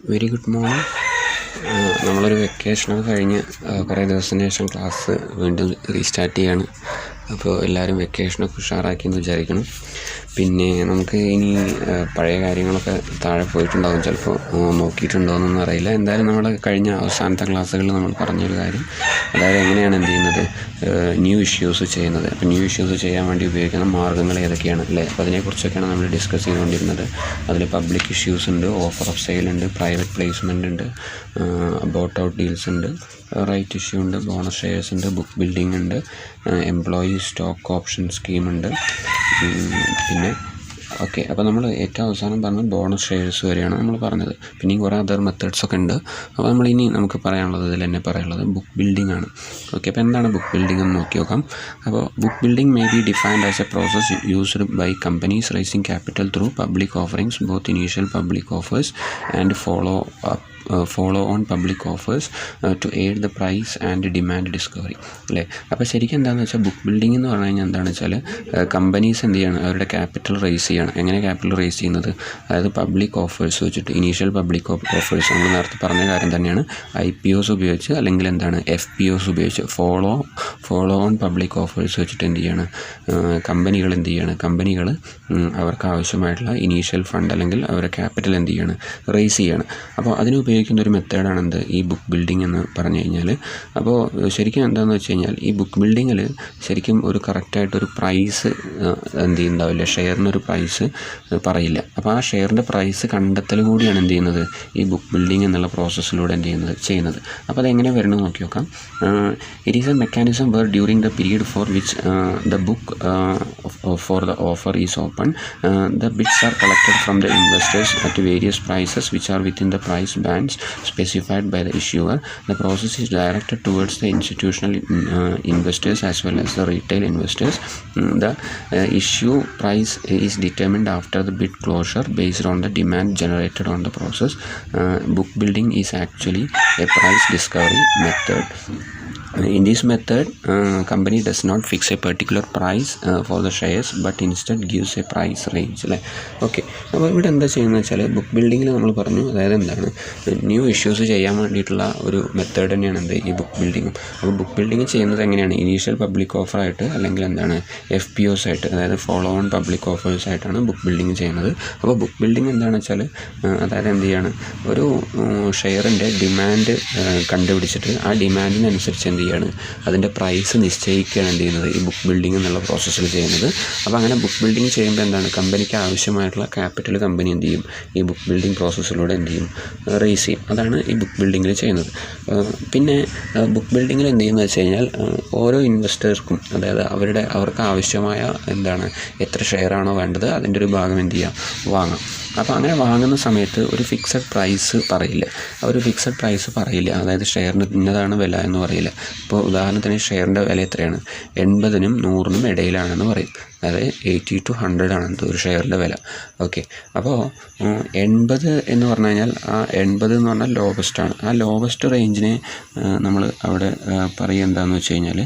Very good morning. നമ്മളൊരു വെക്കേഷനൊക്കെ കഴിഞ്ഞ് കുറേ ദിവസത്തിന് ശേഷം ക്ലാസ് വീണ്ടും റീസ്റ്റാർട്ട് ചെയ്യാണ്. അപ്പോൾ എല്ലാവരും വെക്കേഷനൊക്കെ ഉഷാറാക്കിയെന്ന് വിചാരിക്കണം. പിന്നെ നമുക്ക് ഇനി പഴയ കാര്യങ്ങളൊക്കെ താഴെ പോയിട്ടുണ്ടാകും, ചിലപ്പോൾ നോക്കിയിട്ടുണ്ടോയെന്നൊന്നും അറിയില്ല. എന്തായാലും നമ്മൾ കഴിഞ്ഞ അവസാനത്തെ ക്ലാസ്സുകളിൽ നമ്മൾ പറഞ്ഞൊരു കാര്യം, അതായത് എങ്ങനെയാണ് എന്ത് ചെയ്യുന്നത്, ന്യൂ ഇഷ്യൂസ് ചെയ്യുന്നത്. അപ്പോൾ ന്യൂ ഇഷ്യൂസ് ചെയ്യാൻ വേണ്ടി ഉപയോഗിക്കുന്ന മാർഗ്ഗങ്ങൾ ഏതൊക്കെയാണ് അല്ലേ? അപ്പോൾ അതിനെക്കുറിച്ചൊക്കെയാണ് നമ്മൾ ഡിസ്കസ് ചെയ്തുകൊണ്ടിരുന്നത്. അതിൽ പബ്ലിക് ഇഷ്യൂസ് ഉണ്ട്, ഓഫർ ഓഫ് സെയിൽ ഉണ്ട്, പ്രൈവറ്റ് പ്ലേസ്മെൻ്റ് ഉണ്ട്, ബോട്ട് ഔട്ട് ഡീൽസ് ഉണ്ട്, റൈറ്റ് ഇഷ്യൂ ഉണ്ട്, ബോണസ് ഷെയർസ് ഉണ്ട്, ബുക്ക് ബിൽഡിംഗ് ഉണ്ട്, എംപ്ലോയി സ്റ്റോക്ക് ഓപ്ഷൻ സ്കീം ഉണ്ട്. പിന്നെ ഓക്കെ, അപ്പോൾ നമ്മൾ ഏറ്റവും അവസാനം പറഞ്ഞ ബോണസ് ഷെയർസ് വരെയാണ് നമ്മൾ പറഞ്ഞത്. പിന്നെയും കുറേ അതർ മെത്തേഡ്സ് ഒക്കെ ഉണ്ട്. അപ്പോൾ നമ്മളിനി നമുക്ക് പറയാനുള്ളത്, ഇതിൽ തന്നെ പറയാനുള്ളത് ബുക്ക് ബിൽഡിംഗ് ആണ്. ഓക്കെ, അപ്പോൾ എന്താണ് ബുക്ക് ബിൽഡിംഗ് എന്ന് നോക്കി നോക്കാം. അപ്പോൾ book building may be defined as a process used by companies raising capital through public offerings, both initial public offers and follow on public offers to aid the price and demand discovery അല്ലേ? അപ്പോൾ ശരിക്കും എന്താണെന്ന് വെച്ചാൽ book building എന്ന് പറഞ്ഞു കഴിഞ്ഞാൽ എന്താണെന്ന് വെച്ചാൽ കമ്പനീസ് എന്ത് ചെയ്യണം, അവരുടെ ക്യാപിറ്റൽ റേസ് ചെയ്യണം. എങ്ങനെ ക്യാപിറ്റൽ റേസ് ചെയ്യുന്നത്? അതായത് പബ്ലിക് ഓഫേഴ്സ് വെച്ചിട്ട്, ഇനീഷ്യൽ പബ്ലിക് ഓഫേഴ്സ് നമ്മൾ നേരത്തെ പറഞ്ഞ കാര്യം തന്നെയാണ്. IPOs ഉപയോഗിച്ച് അല്ലെങ്കിൽ എന്താണ് FPOs ഉപയോഗിച്ച്, ഫോളോ ഓൺ പബ്ലിക് ഓഫേഴ്സ് വെച്ചിട്ട് എന്ത് ചെയ്യാണ്, കമ്പനികൾ അവർക്ക് ആവശ്യമായിട്ടുള്ള ഇനീഷ്യൽ ഫണ്ട് അല്ലെങ്കിൽ അവരുടെ ക്യാപിറ്റൽ എന്ത് ചെയ്യാണ്, റേസ് ചെയ്യാണ്. അപ്പോൾ അതിന് ഉപയോഗിക്കുന്ന ഒരു മെത്തേഡാണ് എന്ത്, ഈ ബുക്ക് ബിൽഡിംഗ് എന്ന് പറഞ്ഞു കഴിഞ്ഞാൽ. അപ്പോൾ ശരിക്കും എന്താണെന്ന് വെച്ച് കഴിഞ്ഞാൽ ഈ ബുക്ക് ബിൽഡിങ്ങിൽ ശരിക്കും ഒരു കറക്റ്റായിട്ടൊരു പ്രൈസ് എന്ത് ചെയ്യുന്നുണ്ടാവില്ല, ഷെയറിനൊരു പ്രൈസ് പറയില്ല. അപ്പോൾ ആ ഷെയറിൻ്റെ പ്രൈസ് കണ്ടെത്തൽ കൂടിയാണ് എന്ത് ചെയ്യുന്നത്, ഈ ബുക്ക് ബിൽഡിംഗ് എന്നുള്ള പ്രോസസ്സിലൂടെ ചെയ്യുന്നത്. അപ്പോൾ അതെങ്ങനെ വരണമെന്ന് നോക്കി നോക്കാം. It is a mechanism where during the period for which the book for the offer is open, the bids are collected from the investors at various prices which are within the price bands specified by the issuer. The process is directed towards the institutional investors as well as the retail investors. The issue price is determined after the bid closure based on the demand generated on the process. Book building is actually a price discovery method. In this method, company does not fix a particular price for the shares but instead gives a price range അല്ലേ? Okay, അപ്പോൾ ഇവിടെ എന്താ ചെയ്യുന്നത് വെച്ചാൽ book ബിൽഡിങ്ങിൽ നമ്മൾ പറഞ്ഞു, അതായത് എന്താണ്, ന്യൂ ഇഷ്യൂസ് ചെയ്യാൻ വേണ്ടിയിട്ടുള്ള ഒരു മെത്തേഡ് തന്നെയാണ് എന്ത്, ഈ ബുക്ക് ബിൽഡിങ്ങും. അപ്പോൾ ബുക്ക് ബിൽഡിങ് ചെയ്യുന്നത് എങ്ങനെയാണ്, ഇനീഷ്യൽ പബ്ലിക് ഓഫറായിട്ട് അല്ലെങ്കിൽ എന്താണ് FPOs ആയിട്ട്, അതായത് ഫോളോ ഓൺ പബ്ലിക് ഓഫേഴ്സ് ആയിട്ടാണ് ബുക്ക് ബിൽഡിങ് ചെയ്യുന്നത്. അപ്പോൾ ബുക്ക് ബിൽഡിങ് എന്താണെന്ന് വെച്ചാൽ അതായത് എന്ത് ചെയ്യാണ്, ഒരു ഷെയറിൻ്റെ ഡിമാൻഡ് കണ്ടുപിടിച്ചിട്ട് ആ ഡിമാൻഡിനനുസരിച്ച് എന്ത് ചെയ്യാണ്, അതിൻ്റെ പ്രൈസ് നിശ്ചയിക്കുകയാണ് എന്ത് ചെയ്യുന്നത്, ഈ ബുക്ക് ബിൽഡിംഗ് എന്നുള്ള പ്രോസസ്സിൽ ചെയ്യുന്നത്. അപ്പോൾ അങ്ങനെ ബുക്ക് ബിൽഡിംഗ് ചെയ്യുമ്പോൾ എന്താണ്, കമ്പനിക്ക് ആവശ്യമായിട്ടുള്ള ക്യാപിറ്റൽ കമ്പനി എന്ത് ചെയ്യും, ഈ ബുക്ക് ബിൽഡിംഗ് പ്രോസസ്സിലൂടെ എന്ത് ചെയ്യും, റേസ് ചെയ്യും. അതാണ് ഈ ബുക്ക് ബിൽഡിങ്ങിൽ ചെയ്യുന്നത്. പിന്നെ ബുക്ക് ബിൽഡിങ്ങിൽ എന്ത് ചെയ്യുന്നത് വെച്ച് കഴിഞ്ഞാൽ ഓരോ ഇൻവെസ്റ്റേഴ്സ്ക്കും, അതായത് അവർക്ക് ആവശ്യമായ എന്താണ്, എത്ര ഷെയറാണോ വേണ്ടത് അതിൻ്റെ ഒരു ഭാഗം എന്ത് ചെയ്യാം, വാങ്ങാം. അപ്പോൾ അങ്ങനെ വാങ്ങുന്ന സമയത്ത് ഒരു ഫിക്സഡ് പ്രൈസ് പറയില്ല, അതായത് ഷെയറിന് ഇന്നതാണ് വില എന്ന് പറയില്ല. ഇപ്പോൾ ഉദാഹരണത്തിന് ഷെയറിൻ്റെ വില എത്രയാണ്, 80-നും 100-നും ഇടയിലാണെന്ന് പറയും. അതായത് 80 to 100 ആണ് ഒരു ഷെയറിൻ്റെ വില. ഓക്കെ, അപ്പോൾ 80 എന്ന് പറഞ്ഞു കഴിഞ്ഞാൽ ആ 80 എന്ന് പറഞ്ഞാൽ ലോവസ്റ്റാണ്. ആ ലോവസ്റ്റ് റേഞ്ചിനെ നമ്മൾ അവിടെ പറയുക എന്താണെന്ന് വെച്ച് കഴിഞ്ഞാൽ,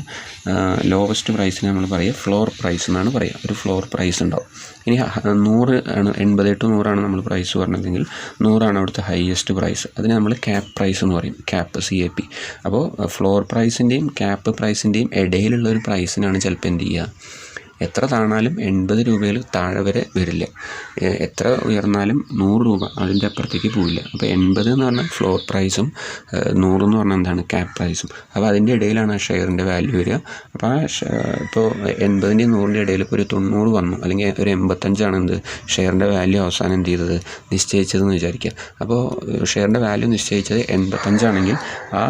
ലോവസ്റ്റ് പ്രൈസിനെ നമ്മൾ പറയുക ഫ്ലോർ പ്രൈസ് എന്നാണ് പറയുക. ഒരു ഫ്ലോർ പ്രൈസ് ഉണ്ടാവും. ഇനി 100 ആണ്, 80 to 100 ആണ് നമ്മൾ പ്രൈസ് പറഞ്ഞതെങ്കിൽ 100 ആണ് അവിടുത്തെ ഹയസ്റ്റ് പ്രൈസ്. അതിനെ നമ്മൾ ക്യാപ്പ് പ്രൈസ് എന്ന് പറയും, CAP. അപ്പോൾ ഫ്ലോർ പ്രൈസിൻ്റെയും ക്യാപ്പ് പ്രൈസിൻ്റെയും ഇടയിലുള്ള ഒരു പ്രൈസിനാണ് ചിലപ്പോൾ എന്ത് ചെയ്യുക, എത്ര താണാലും 80 രൂപയിൽ താഴെ വരെ വരില്ല, എത്ര ഉയർന്നാലും 100 രൂപ അതിൻ്റെ അപ്പുറത്തേക്ക് പോവില്ല. അപ്പോൾ 80 എന്ന് പറഞ്ഞാൽ ഫ്ലോർ പ്രൈസും 100 എന്ന് പറഞ്ഞാൽ എന്താണ്, ക്യാപ്പ് പ്രൈസും. അപ്പോൾ അതിൻ്റെ ഇടയിലാണ് ആ ഷെയറിൻ്റെ വാല്യൂ വരിക. അപ്പോൾ ഇപ്പോൾ 80-ൻ്റെയും 100-ൻ്റെയും ഇടയിൽ ഇപ്പോൾ ഒരു 90 വന്നു, അല്ലെങ്കിൽ ഒരു 85 ആണ് എന്ത് ഷെയറിൻ്റെ വാല്യൂ അവസാനം എന്ത് ചെയ്തത്, നിശ്ചയിച്ചതെന്ന് വിചാരിക്കുക. അപ്പോൾ ഷെയറിൻ്റെ വാല്യൂ നിശ്ചയിച്ചത് 85 ആണെങ്കിൽ ആ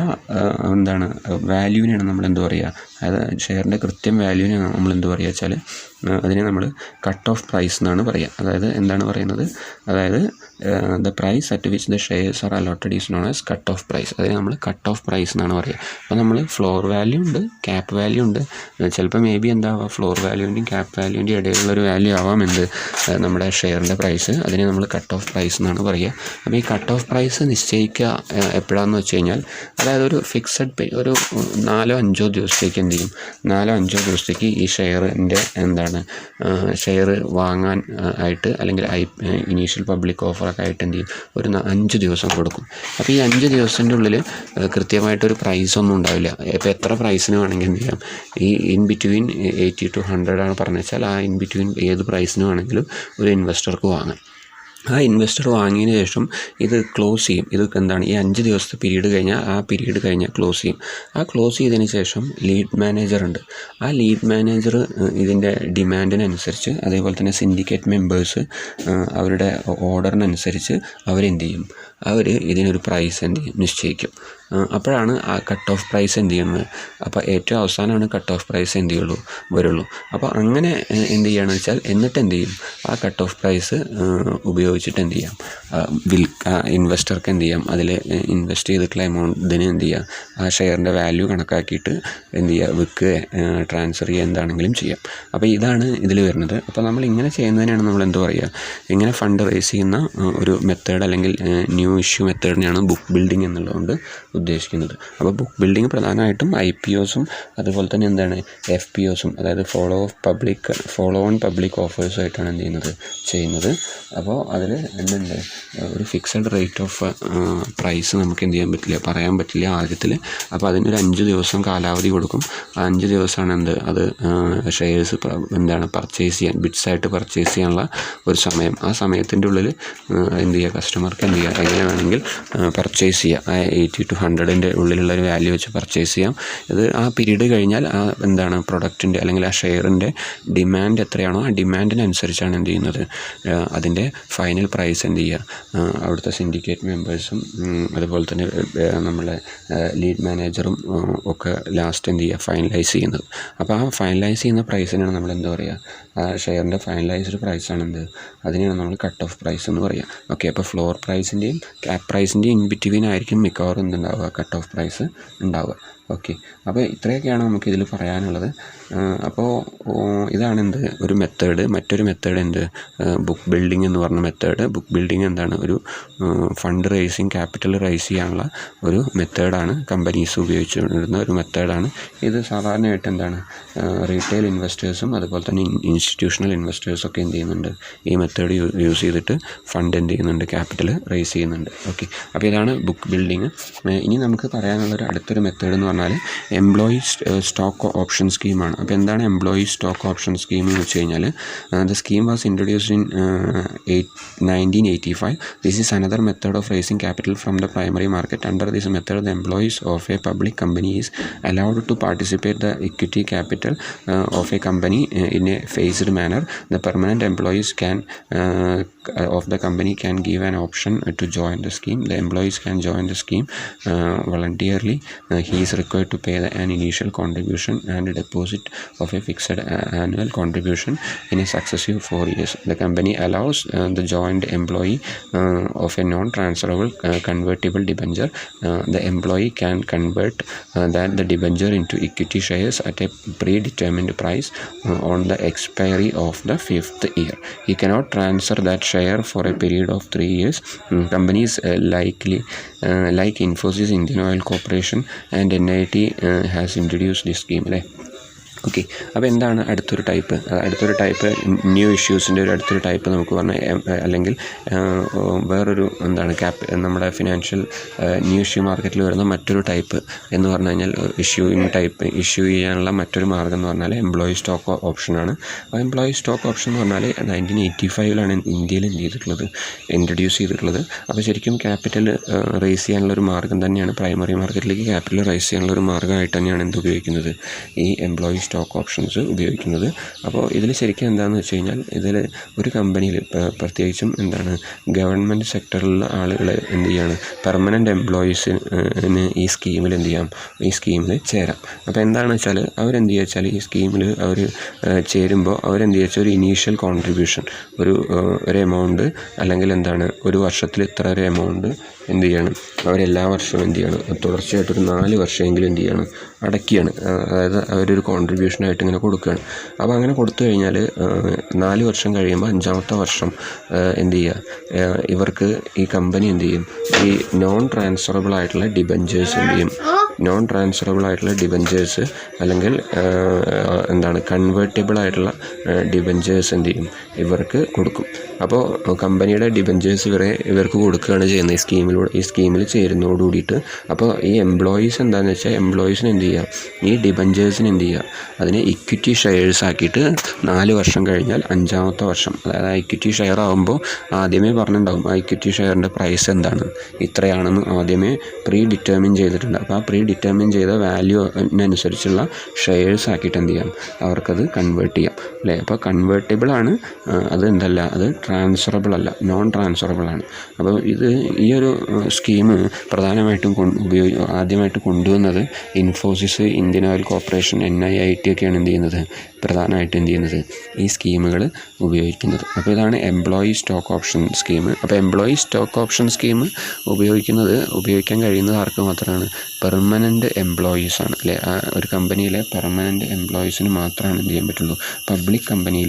എന്താണ് വാല്യൂവിനെയാണ് നമ്മൾ എന്ത് പറയുക, അതായത് ഷെയറിൻ്റെ കൃത്യം വാല്യൂവിനെ നമ്മൾ എന്ത് പറയുക വെച്ചാൽ അതിനെ നമ്മൾ കട്ട് ഓഫ് പ്രൈസ് എന്നാണ് പറയുക. അതായത് എന്താണ് പറയുന്നത്, അതായത് the price at which the shares are allotted is known as cut off price. അതിന് നമ്മൾ കട്ട് ഓഫ് പ്രൈസ് എന്നാണ് പറയുക. അപ്പോൾ നമ്മൾ ഫ്ലോർ വാല്യൂ ഉണ്ട്, ക്യാപ്പ് വാല്യൂ ഉണ്ട്. ചിലപ്പോൾ മേ ബി എന്താവാം, ഫ്ലോർ വാല്യൂവിൻ്റെയും ക്യാപ്പ് വാല്യൂവിൻ്റെയും ഇടയിലുള്ളൊരു വാല്യൂ ആവാം എന്ത്, നമ്മുടെ ഷെയറിൻ്റെ പ്രൈസ്. അതിനെ നമ്മൾ കട്ട് ഓഫ് പ്രൈസ് എന്നാണ് പറയുക. അപ്പോൾ ഈ കട്ട് ഓഫ് പ്രൈസ് നിശ്ചയിക്കുക എപ്പോഴാണെന്ന് വെച്ച് കഴിഞ്ഞാൽ, അതായത് ഒരു ഫിക്സഡ് ഒരു 4-5 ദിവസത്തേക്ക് എന്ത് ചെയ്യും, 4-5 ദിവസത്തേക്ക് ഈ ഷെയറിൻ്റെ എന്താണ് എന്താണ് ഷെയർ വാങ്ങാൻ ആയിട്ട് അല്ലെങ്കിൽ ഇനീഷ്യൽ പബ്ലിക് ഓഫറൊക്കെ ആയിട്ട് എന്ത് ചെയ്യും, ഒരു 5 ദിവസം കൊടുക്കും. അപ്പോൾ ഈ 5 ദിവസത്തിൻ്റെ ഉള്ളിൽ കൃത്യമായിട്ടൊരു പ്രൈസൊന്നും ഉണ്ടാവില്ല. ഇപ്പോൾ എത്ര പ്രൈസിന് വേണമെങ്കിൽ എന്ത് ചെയ്യാം, ഈ ഇൻ ബിറ്റ്വീൻ 80 to 100 ആണ് പറഞ്ഞു വെച്ചാൽ ആ ഇൻ ബിറ്റ്വീൻ ഏത് പ്രൈസിന് വേണമെങ്കിലും ഒരു ഇൻവെസ്റ്റർക്ക് വാങ്ങാം. ആ ഇൻവെസ്റ്റർ വാങ്ങിയതിന് ശേഷം ഇത് ക്ലോസ് ചെയ്യും. ഇത് എന്താണ്, ഈ 5 ദിവസത്തെ പീരീഡ് കഴിഞ്ഞാൽ ആ പീരീഡ് കഴിഞ്ഞാൽ ക്ലോസ് ചെയ്യും. ആ ക്ലോസ് ചെയ്തതിന് ശേഷം ലീഡ് മാനേജർ ഉണ്ട്. ആ ലീഡ് മാനേജർ ഇതിൻ്റെ ഡിമാൻഡിനനുസരിച്ച്, അതേപോലെ തന്നെ സിൻഡിക്കേറ്റ് മെമ്പേഴ്സ് അവരുടെ ഓർഡറിനനുസരിച്ച് അവരെന്ത് ചെയ്യും, അവർ ഇതിനൊരു പ്രൈസ് എന്ത് ചെയ്യും, നിശ്ചയിക്കും. അപ്പോഴാണ് ആ കട്ട് ഓഫ് പ്രൈസ് എന്ത് ചെയ്യുന്നത്. അപ്പോൾ ഏറ്റവും അവസാനമാണ് കട്ട് ഓഫ് പ്രൈസ് എന്ത് വരുള്ളൂ. അപ്പോൾ അങ്ങനെ എന്ത് ചെയ്യുകയാണെന്ന് വെച്ചാൽ എന്നിട്ട് എന്ത് ചെയ്യും, ആ കട്ട് ഓഫ് പ്രൈസ് ഉപയോഗിച്ചിട്ട് എന്ത് ചെയ്യാം, ഇൻവെസ്റ്റർക്ക് എന്ത് ചെയ്യാം, അതിൽ ഇൻവെസ്റ്റ് ചെയ്തിട്ടുള്ള എമൗണ്ടിന് എന്ത് ചെയ്യുക, ആ ഷെയറിൻ്റെ വാല്യൂ കണക്കാക്കിയിട്ട് എന്ത് ചെയ്യുക, വിൽക്കുക, ട്രാൻസ്ഫർ ചെയ്യുക, എന്താണെങ്കിലും ചെയ്യാം. അപ്പോൾ ഇതാണ് ഇതിൽ വരുന്നത്. അപ്പോൾ നമ്മൾ ഇങ്ങനെ ചെയ്യുന്നതിനാണ് നമ്മൾ എന്താ പറയുക, ഇങ്ങനെ ഫണ്ട് റേസ് ചെയ്യുന്ന ഒരു മെത്തേഡ് അല്ലെങ്കിൽ ന്യൂ ഇഷ്യൂ മെത്തേഡിനെയാണ് ബുക്ക് ബിൽഡിംഗ് എന്നുള്ളതുകൊണ്ട് ഉദ്ദേശിക്കുന്നത്. അപ്പോൾ ബുക്ക് ബിൽഡിംഗ് പ്രധാനമായിട്ടും IPOസും അതുപോലെ തന്നെ എന്താണ് FPOസും, അതായത് ഫോളോ ഓൺ പബ്ലിക് ഓഫേഴ്സുമായിട്ടാണ് എന്ത് ചെയ്യുന്നത്. അപ്പോൾ അതിൽ എന്തുണ്ട്, ഒരു ഫിക്സഡ് റേറ്റ് ഓഫ് പ്രൈസ് നമുക്ക് എന്ത് ചെയ്യാൻ പറ്റില്ല, പറയാൻ പറ്റില്ല ആദ്യത്തിൽ. അപ്പോൾ അതിനൊരു 5 ദിവസം കാലാവധി കൊടുക്കും. ആ 5 ദിവസമാണ് അത് ഷെയർസ് എന്താണ് പർച്ചേസ് ചെയ്യാൻ, ബിറ്റ്സായിട്ട് പർച്ചേസ് ചെയ്യാനുള്ള ഒരു സമയം. ആ സമയത്തിൻ്റെ ഉള്ളിൽ എന്ത് ചെയ്യുക, കസ്റ്റമർക്ക് എന്ത് ചെയ്യുക, എങ്ങനെ വേണമെങ്കിൽ പർച്ചേസ് ചെയ്യുക. ആ 80 to 100ൻ്റെ ഉള്ളിലുള്ള ഒരു വാല്യൂ വെച്ച് പർച്ചേസ് ചെയ്യാം. ഇത് ആ പീരീഡ് കഴിഞ്ഞാൽ ആ എന്താണ് പ്രൊഡക്റ്റിൻ്റെ അല്ലെങ്കിൽ ആ ഷെയറിൻ്റെ ഡിമാൻഡ് എത്രയാണോ ആ ഡിമാൻഡിനനുസരിച്ചാണ് എന്ത് ചെയ്യുന്നത്, അതിൻ്റെ ഫൈനൽ പ്രൈസ് എന്ത് ചെയ്യുക, അവിടുത്തെ സിൻഡിക്കേറ്റ് മെമ്പേഴ്സും അതുപോലെ തന്നെ നമ്മളെ ലീഡ് മാനേജറും ഒക്കെ ലാസ്റ്റ് എന്ത് ചെയ്യുക, ഫൈനലൈസ് ചെയ്യുന്നത്. അപ്പോൾ ആ ഫൈനലൈസ് ചെയ്യുന്ന പ്രൈസിനാണ് നമ്മൾ എന്താ പറയുക, ആ ഷെയറിൻ്റെ ഫൈനലൈസ്ഡ് പ്രൈസാണെന്ത്, അതിനെയാണ് നമ്മൾ കട്ട് ഓഫ് പ്രൈസ് എന്ന് പറയുക. ഓക്കെ, അപ്പോൾ ഫ്ലോർ പ്രൈസിൻ്റെയും ക്യാപ് പ്രൈസിൻ്റെയും ഇൻ ബിറ്റ്വീൻ ആയിരിക്കും മിക്കവാറും എന്തുണ്ടാവുക, കട്ട് ഓഫ് പ്രൈസ് ഉണ്ടാവുക. ഓക്കെ, അപ്പോൾ ഇത്രയൊക്കെയാണ് നമുക്കിതിൽ പറയാനുള്ളത്. അപ്പോൾ ഇതാണ് ഒരു മെത്തേഡ്. മറ്റൊരു മെത്തേഡ് ബുക്ക് ബിൽഡിംഗ് എന്ന് പറഞ്ഞ മെത്തേഡ്. ബുക്ക് ബിൽഡിംഗ് എന്താണ്, ഒരു ഫണ്ട് റേസിങ്, ക്യാപിറ്റൽ റൈസ് ചെയ്യാനുള്ള ഒരു മെത്തേഡാണ്, കമ്പനീസ് ഉപയോഗിച്ചുകൊണ്ടിരുന്ന ഒരു മെത്തേഡാണ്. ഇത് സാധാരണയായിട്ട് എന്താണ്, റീറ്റെയിൽ ഇൻവെസ്റ്റേഴ്സും അതുപോലെ തന്നെ ഇൻസ്റ്റിറ്റ്യൂഷണൽ ഇൻവെസ്റ്റേഴ്സൊക്കെ എന്ത് ചെയ്യുന്നുണ്ട്, ഈ മെത്തേഡ് യൂസ് ചെയ്തിട്ട് ഫണ്ട് എന്ത് ചെയ്യുന്നുണ്ട്, ക്യാപിറ്റൽ റേസ് ചെയ്യുന്നുണ്ട്. ഓക്കെ, അപ്പോൾ ഇതാണ് ബുക്ക് ബിൽഡിംഗ്. ഇനി നമുക്ക് പറയാനുള്ളൊരു അടുത്തൊരു മെത്തേഡ് എന്ന് പറഞ്ഞാൽ എംപ്ലോയി സ്റ്റോക്ക് ഓപ്ഷൻ സ്കീമാണ്. അപ്പോൾ എന്താണ് എംപ്ലോയി സ്റ്റോക്ക് ഓപ്ഷൻ സ്കീം എന്ന് വെച്ച് കഴിഞ്ഞാൽ, the scheme was introduced in 1985. This is another method of raising capital from the primary market. Under this method the employees of a public company is allowed to participate the equity capital of a company in a phased manner. The permanent employees of the company can give an option to join the scheme. The employees can join the scheme voluntarily. He is required to pay an initial contribution and a deposit of a fixed annual contribution in a successive 4 years. The company allows the joined employee of a non-transferable convertible debenture. The employee can convert the debenture into equity shares at a predetermined price on the expiry of the 5th year. He cannot transfer that share for a period of 3 years. Companies like Infosys, Indian Oil Corporation and NIT has introduced this scheme. Okay, അപ്പോൾ എന്താണ് അടുത്തൊരു type new ഇഷ്യൂസിൻ്റെ അടുത്തൊരു type നമുക്ക് പറഞ്ഞാൽ, അല്ലെങ്കിൽ വേറൊരു നമ്മുടെ financial new issue മാർക്കറ്റിൽ വരുന്ന മറ്റൊരു ടൈപ്പ് എന്ന് പറഞ്ഞു കഴിഞ്ഞാൽ ഇഷ്യൂ ചെയ്യാനുള്ള മറ്റൊരു മാർഗ്ഗം എന്ന് പറഞ്ഞാൽ എംപ്ലോയി സ്റ്റോക്ക് ഓപ്ഷനാണ്. അപ്പോൾ എംപ്ലോയി സ്റ്റോക്ക് ഓപ്ഷൻ എന്ന് പറഞ്ഞാൽ 1985 ഇന്ത്യയിൽ ഇൻട്രൊഡ്യൂസ് ചെയ്തിട്ടുള്ളത്. അപ്പോൾ ശരിക്കും ക്യാപിറ്റൽ റേസ് ചെയ്യാനുള്ള ഒരു മാർഗ്ഗം തന്നെയാണ്, പ്രൈമറി മാർക്കറ്റിലേക്ക് ക്യാപിറ്റൽ റേസ് ചെയ്യാനുള്ള ഒരു മാർഗ്ഗമായിട്ട് തന്നെയാണ് ഉപയോഗിക്കുന്നത്, ഈ എംപ്ലോയി സ്റ്റോക്ക് ഓപ്ഷൻസ് ഉപയോഗിക്കുന്നത്. അപ്പോൾ ഇതിൽ ശരിക്കും എന്താണെന്ന് വെച്ച് കഴിഞ്ഞാൽ, ഇതിൽ ഒരു കമ്പനിയിൽ പ്രത്യേകിച്ചും ഗവൺമെൻറ് സെക്ടറിലുള്ള ആളുകൾ എന്ത് ചെയ്യാണ്, പെർമനൻ്റ് എംപ്ലോയീസിന് ഈ സ്കീമിൽ ചേരാം. അപ്പോൾ എന്താണെന്ന് വെച്ചാൽ അവരെന്ത് ചെയ്യുക, ഈ സ്കീമിൽ അവർ ചേരുമ്പോൾ അവരെന്ത് ചെയ്യുക, ഒരു ഇനീഷ്യൽ കോൺട്രിബ്യൂഷൻ ഒരു എമൗണ്ട്, അല്ലെങ്കിൽ ഒരു വർഷത്തിൽ ഇത്ര ഒരു എമൗണ്ട് എന്ത് ചെയ്യണം, അവരെല്ലാ വർഷവും എന്ത് ചെയ്യണം, തുടർച്ചയായിട്ടൊരു 4 വർഷമെങ്കിലും എന്ത് ചെയ്യണം, അടയ്ക്കുകയാണ്. അതായത് അവരൊരു കോൺട്രിബ്യൂഷനായിട്ട് ഇങ്ങനെ കൊടുക്കുകയാണ്. അപ്പോൾ അങ്ങനെ കൊടുത്തു കഴിഞ്ഞാൽ 4 വർഷം കഴിയുമ്പോൾ 5ാമത്തെ വർഷം എന്ത് ചെയ്യുക, ഇവർക്ക് ഈ കമ്പനി എന്ത് ചെയ്യും, ഈ നോൺ ട്രാൻസ്ഫറബിൾ ആയിട്ടുള്ള ഡിബഞ്ചേഴ്സ് എന്ത് ചെയ്യും, നോൺ ട്രാൻസ്ഫറബിൾ ആയിട്ടുള്ള ഡിബഞ്ചേഴ്സ് അല്ലെങ്കിൽ എന്താണ് കൺവേർട്ടബിൾ ആയിട്ടുള്ള ഡിബഞ്ചേഴ്സ് എന്ത് ചെയ്യും ഇവർക്ക് കൊടുക്കും. അപ്പോൾ കമ്പനിയുടെ ഡിബഞ്ചേഴ്സ് ഇവർക്ക് കൊടുക്കുകയാണ് ചെയ്യുന്നത് ഈ സ്കീമിൽ ചേരുന്നതോട് കൂടിയിട്ട്. അപ്പോൾ ഈ എംപ്ലോയീസ് എന്താണെന്ന് വെച്ചാൽ എംപ്ലോയീസിന് എന്ത് ചെയ്യുക, ഈ ഡിബഞ്ചേഴ്സിന് എന്ത് ചെയ്യുക, അതിനെ ഇക്വിറ്റി ഷെയർസ് ആക്കിയിട്ട് 4 വർഷം കഴിഞ്ഞാൽ 5ാമത്തെ വർഷം, അതായത് ആ ഇക്വിറ്റി ഷെയർ ആകുമ്പോൾ ആദ്യമേ പറഞ്ഞിട്ടുണ്ടാകും ആ ഇക്വിറ്റി ഷെയറിൻ്റെ പ്രൈസ് എന്താണ്, ഇത്രയാണെന്ന് ആദ്യമേ പ്രീ ഡിറ്റർമിൻ ചെയ്തിട്ടുണ്ട്. അപ്പോൾ ആ പ്രീ ഡിറ്റർമിൻ ചെയ്ത വാല്യൂവിനനുസരിച്ചുള്ള ഷെയർസ് ആക്കിയിട്ട് എന്ത് ചെയ്യാം, അവർക്കത് കൺവേർട്ട് ചെയ്യാം അല്ലേ. അപ്പോൾ കൺവേർട്ടബിൾ ആണ്, അത് എന്തല്ല, അത് ട്രാൻസ്ഫറബിൾ അല്ല, നോൺ ട്രാൻസ്ഫറബിൾ ആണ്. അപ്പോൾ ഈ ഒരു സ്കീം പ്രധാനമായിട്ടും ആദ്യമായിട്ട് കൊണ്ടുവന്നത് Infosys, Indian oil corporation, NIIT ഒക്കെയാണ് എന്ത് ചെയ്യുന്നത്, പ്രധാനമായിട്ട് എന്ത് ചെയ്യുന്നത്, ഈ സ്കീമുകൾ ഉപയോഗിക്കുന്നത്. അപ്പോൾ ഇതാണ് എംപ്ലോയി സ്റ്റോക്ക് ഓപ്ഷൻ സ്കീം. അപ്പോൾ എംപ്ലോയി സ്റ്റോക്ക് ഓപ്ഷൻ സ്കീം ഉപയോഗിക്കാൻ കഴിയുന്നത് ആർക്ക് മാത്രമാണ്, പെർമനൻറ്റ് എംപ്ലോയീസ് ആണ് അല്ലേ. ആ ഒരു കമ്പനിയിലെ പെർമനൻറ്റ് എംപ്ലോയീസിന് മാത്രമാണ് എന്ത് ചെയ്യാൻ പറ്റുള്ളൂ. പബ്ലിക് കമ്പനി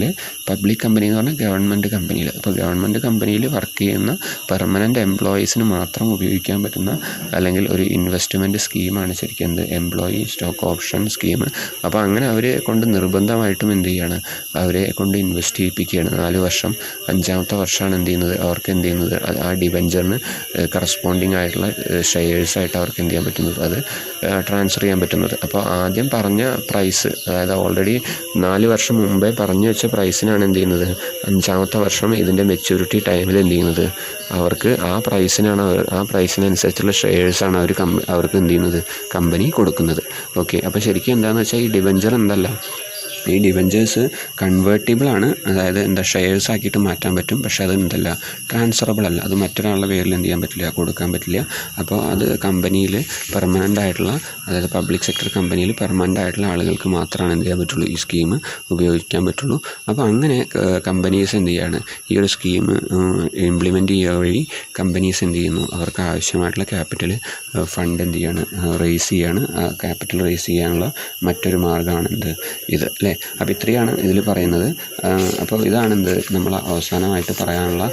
എന്ന് പറഞ്ഞാൽ ഗവൺമെൻറ് കമ്പനിയിൽ, അപ്പോൾ ഗവൺമെൻറ് കമ്പനിയിൽ വർക്ക് ചെയ്യുന്ന പെർമനൻറ്റ് എംപ്ലോയീസിന് മാത്രം ഉപയോഗിക്കാൻ പറ്റുന്ന അല്ലെങ്കിൽ ഒരു ഇൻവെസ്റ്റ്മെൻറ്റ് സ്കീമാണ് ശരിക്കും എന്ത്, എംപ്ലോയി സ്റ്റോക്ക് ഓപ്ഷൻ സ്കീം. അപ്പോൾ അങ്ങനെ അവരെ കൊണ്ട് നിർബന്ധമായിട്ടും എന്ത് ചെയ്യുകയാണ്, അവരെ കൊണ്ട് ഇൻവെസ്റ്റ് ചെയ്യിപ്പിക്കുകയാണ്. 4 വർഷം, 5ാമത്തെ വർഷമാണ് എന്ത് ചെയ്യുന്നത്, അവർക്ക് എന്ത് ചെയ്യുന്നത്, ആ ഡിബഞ്ചറിന് കറസ്പോണ്ടിങ് ആയിട്ടുള്ള ഷെയർസായിട്ട് അവർക്ക് എന്ത് ചെയ്യാൻ പറ്റുന്നത്, അത് ട്രാൻസ്ഫർ ചെയ്യാൻ പറ്റുന്നത്. അപ്പോൾ ആദ്യം പറഞ്ഞ പ്രൈസ്, അതായത് ഓൾറെഡി 4 വർഷം മുമ്പേ പറഞ്ഞു വെച്ച പ്രൈസിനാണ് എന്ത് ചെയ്യുന്നത്, 5ാമത്തെ വർഷം ഇതിൻ്റെ മെച്യൂരിറ്റി ടൈമിൽ എന്ത് ചെയ്യുന്നത്, അവർക്ക് ആ പ്രൈസിനനുസരിച്ചുള്ള ഷെയർസാണ് അവർക്ക് എന്ത് ചെയ്യുന്നത്, കമ്പനി കൊടുക്കുന്നത്. ഓക്കെ, അപ്പോൾ ശരിക്കും എന്താണെന്ന് വെച്ചാൽ ഈ ഡിബഞ്ചർ എന്തല്ല, ഈ ഡിബഞ്ചേഴ്സ് കൺവേർട്ടിബിൾ ആണ്, അതായത് ഷെയർസ് ആക്കിയിട്ട് മാറ്റാൻ പറ്റും. പക്ഷേ അത് എന്തല്ല, ട്രാൻസ്ഫറബിൾ അല്ല, അത് മറ്റൊരാളുടെ പേരിൽ എന്ത് ചെയ്യാൻ പറ്റില്ല, കൊടുക്കാൻ പറ്റില്ല. അപ്പോൾ അത് കമ്പനിയിൽ പെർമനൻ്റ് ആയിട്ടുള്ള, അതായത് പബ്ലിക് സെക്ടർ കമ്പനിയിൽ പെർമനൻ്റ് ആയിട്ടുള്ള ആളുകൾക്ക് മാത്രമാണ് എന്ത് ചെയ്യാൻ പറ്റുള്ളൂ, ഈ സ്കീം ഉപയോഗിക്കാൻ പറ്റുള്ളൂ. അപ്പോൾ അങ്ങനെ കമ്പനീസ് എന്ത് ചെയ്യാണ്, ഈ ഒരു സ്കീം ഇംപ്ലിമെൻ്റ് ചെയ്യുക വഴി കമ്പനീസ് എന്ത് ചെയ്യുന്നു, അവർക്ക് ആവശ്യമായിട്ടുള്ള ക്യാപിറ്റൽ ഫണ്ട് എന്ത് ചെയ്യാണ്, റേസ് ചെയ്യാണ്. ക്യാപിറ്റൽ റേസ് ചെയ്യാനുള്ള മറ്റൊരു മാർഗ്ഗമാണ് ഇത് അല്ലേ. അപ്പോൾ ഇത്രയാണ് ഇതിൽ പറയുന്നത്. അപ്പോൾ ഇതാണെന്ത് നമ്മൾ അവസാനമായിട്ട് പറയാനുള്ള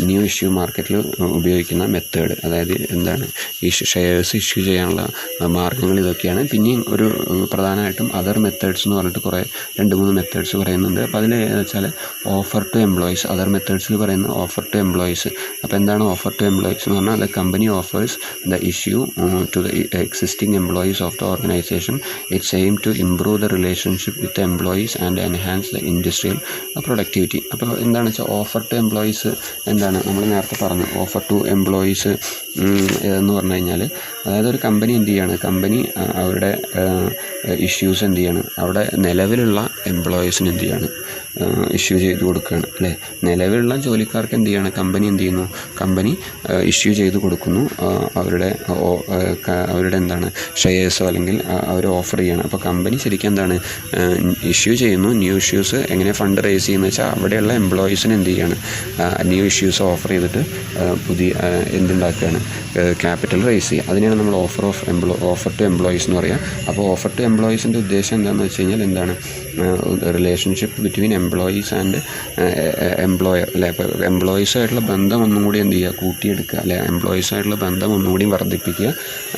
ന്യൂ ഇഷ്യൂ മാർക്കറ്റിൽ ഉപയോഗിക്കുന്ന മെത്തേഡ്, അതായത് എന്താണ് ഈ ഷെയർസ് ഇഷ്യൂ ചെയ്യാനുള്ള മാർഗ്ഗങ്ങൾ ഇതൊക്കെയാണ്. പിന്നെയും ഒരു പ്രധാനമായിട്ടും അതർ മെത്തേഡ്സ് എന്ന് പറഞ്ഞിട്ട് 2-3 മെത്തേഡ്സ് പറയുന്നുണ്ട്. അപ്പോൾ അതിൽ വെച്ചാൽ ഓഫർ ടു എംപ്ലോയീസ്, അതർ മെത്തേഡ്സിൽ പറയുന്ന ഓഫർ ടു എംപ്ലോയീസ്. അപ്പോൾ എന്താണ് ഓഫർ ടു എംപ്ലോയീസ് എന്ന് പറഞ്ഞാൽ, the company offers the issue to the existing employees of the organisation. Its aim to improve the relationship with employees and enhance the industrial productivity. അപ്പോൾ എന്താണെന്ന് വെച്ചാൽ offer to employees എന്താണ്, നമ്മൾ നേരത്തെ പറഞ്ഞു offer to employees എന്ന് പറഞ്ഞു കഴിഞ്ഞാൽ, അതായത് ഒരു കമ്പനി എന്ത് ചെയ്യാണ്, കമ്പനി അവരുടെ ഇഷ്യൂസ് എന്ത് ചെയ്യാണ്, അവിടെ നിലവിലുള്ള എംപ്ലോയീസിന് എന്ത് ചെയ്യാണ്, ഇഷ്യൂ ചെയ്ത് കൊടുക്കുകയാണ് അല്ലേ. നിലവിലുള്ള ജോലിക്കാർക്ക് എന്ത് ചെയ്യാണ്, കമ്പനി എന്ത് ചെയ്യുന്നു, കമ്പനി ഇഷ്യൂ ചെയ്ത് കൊടുക്കുന്നു അവരുടെ എന്താണ് ഷെയർസോ അല്ലെങ്കിൽ അവർ ഓഫർ ചെയ്യണം. അപ്പോൾ കമ്പനി ശരിക്കും എന്താണ് ഇഷ്യൂ ചെയ്യുന്നു, ന്യൂ ഇഷ്യൂസ്. എങ്ങനെ ഫണ്ട് റേസ് ചെയ്യുന്നത് വെച്ചാൽ അവിടെയുള്ള എംപ്ലോയീസിന് എന്ത് ചെയ്യാണ്, ന്യൂ ഇഷ്യൂസ് ഓഫർ ചെയ്തിട്ട് പുതിയ എന്തുണ്ടാക്കുകയാണ്, ക്യാപിറ്റൽ റേസ് ചെയ്യുക. അതിനെയാണ് നമ്മൾ ഓഫർ ടു എംപ്ലോയീസ് എന്ന് പറയുക. അപ്പോൾ ഓഫർ ടു എംപ്ലോയീസിൻ്റെ ഉദ്ദേശം എന്താണെന്ന് വെച്ച് കഴിഞ്ഞാൽ എന്താണ്, relationship between employees and employer അല്ലേ. അപ്പോൾ എംപ്ലോയീസായിട്ടുള്ള ബന്ധം ഒന്നും കൂടി എന്ത് ചെയ്യുക, കൂട്ടിയെടുക്കുക അല്ലെ. എംപ്ലോയീസായിട്ടുള്ള ബന്ധം ഒന്നുകൂടി വർദ്ധിപ്പിക്കുക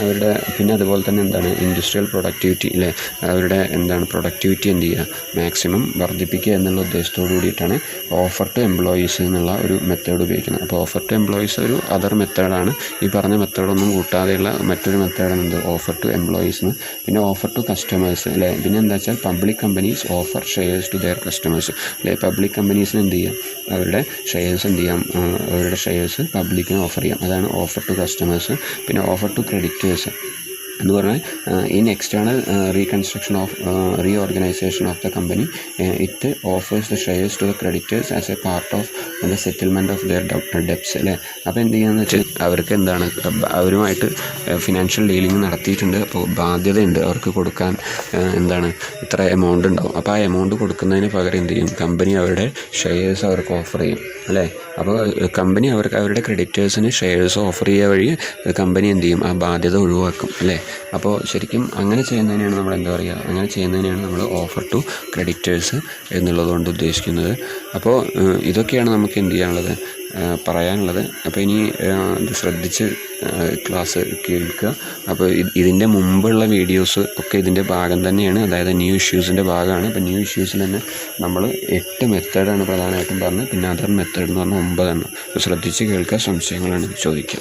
അവരുടെ. പിന്നെ അതുപോലെ തന്നെ എന്താണ്, ഇൻഡസ്ട്രിയൽ പ്രൊഡക്ടിവിറ്റി അല്ലേ, അവരുടെ എന്താണ് പ്രൊഡക്ടിവിറ്റി എന്ത് ചെയ്യുക, മാക്സിമം വർദ്ധിപ്പിക്കുക എന്നുള്ള ഉദ്ദേശത്തോടു കൂടിയിട്ടാണ് ഓഫർ ടു എംപ്ലോയീസ് എന്നുള്ള ഒരു മെത്തേഡ് ഉപയോഗിക്കുന്നത്. അപ്പോൾ ഓഫർ ടു എംപ്ലോയീസ് ഒരു അതർ മെത്തേഡാണ്. ഈ പറഞ്ഞ മെത്തേഡൊന്നും കൂട്ടാതെയുള്ള മറ്റൊരു മെത്തേഡാണ് എന്ത്, ഓഫർ ടു എംപ്ലോയീസ്. പിന്നെ ഓഫർ ടു കസ്റ്റമേഴ്സ് അല്ലേ. പിന്നെ എന്താ വെച്ചാൽ public companies offer shares to their customers അല്ലേ. പബ്ലിക് കമ്പനീസിന് എന്ത് ചെയ്യാം, അവരുടെ ഷെയർസ് എന്ത് ചെയ്യാം, അവരുടെ ഷെയർസ് പബ്ലിക്കിന് ഓഫർ ചെയ്യാം. അതാണ് ഓഫർ ടു കസ്റ്റമേഴ്സ്. പിന്നെ ഓഫർ ടു ക്രെഡിറ്റേഴ്സ് എന്ന് പറഞ്ഞാൽ in external reorganisation of the company it offers the shares to the creditors as a part of the settlement of their debts അല്ലേ. അപ്പോൾ എന്ത് ചെയ്യുകയെന്ന് വെച്ചാൽ അവർക്ക് എന്താണ്, അവരുമായിട്ട് ഫിനാൻഷ്യൽ ഡീലിംഗ് നടത്തിയിട്ടുണ്ട്. അപ്പോൾ ബാധ്യതയുണ്ട് അവർക്ക് കൊടുക്കാൻ, എന്താണ് ഇത്ര എമൗണ്ട് ഉണ്ടാവും. അപ്പോൾ ആ എമൗണ്ട് കൊടുക്കുന്നതിന് പകരം എന്ത് ചെയ്യും, കമ്പനി അവരുടെ ഷെയർസ് അവർക്ക് ഓഫർ ചെയ്യും അല്ലേ. അപ്പോൾ കമ്പനി അവരുടെ ക്രെഡിറ്റേഴ്സിന് ഷെയർസ് ഓഫർ ചെയ്യുക വഴി കമ്പനി എന്ത് ചെയ്യും, ആ ബാധ്യത ഒഴിവാക്കും അല്ലേ. അപ്പോൾ ശരിക്കും അങ്ങനെ ചെയ്യുന്നതിനാണ് നമ്മൾ എന്താ പറയുക, അങ്ങനെ ചെയ്യുന്നതിനാണ് നമ്മൾ ഓഫർ ടു ക്രെഡിറ്റേഴ്സ് എന്നുള്ളതുകൊണ്ട് ഉദ്ദേശിക്കുന്നത്. അപ്പോൾ ഇതൊക്കെയാണ് നമുക്ക് എന്ത് ചെയ്യാനുള്ളത്, പറയാനുള്ളത്. അപ്പോൾ ഇനി ഇത് ശ്രദ്ധിച്ച് ക്ലാസ് കേൾക്കുക. അപ്പോൾ ഇതിൻ്റെ മുമ്പുള്ള വീഡിയോസ് ഒക്കെ ഇതിൻ്റെ ഭാഗം തന്നെയാണ്, അതായത് ന്യൂ ഇഷ്യൂസിൻ്റെ ഭാഗമാണ്. അപ്പോൾ ന്യൂ ഇഷ്യൂസിൽ തന്നെ നമ്മൾ 8 മെത്തേഡാണ് പ്രധാനമായിട്ടും പറഞ്ഞത്, പിന്നെ അതർ മെത്തേഡ് എന്ന് പറഞ്ഞാൽ 9 എണ്ണം. അപ്പോൾ ശ്രദ്ധിച്ച് കേൾക്കുക, സംശയങ്ങളാണ് ചോദിക്കുക.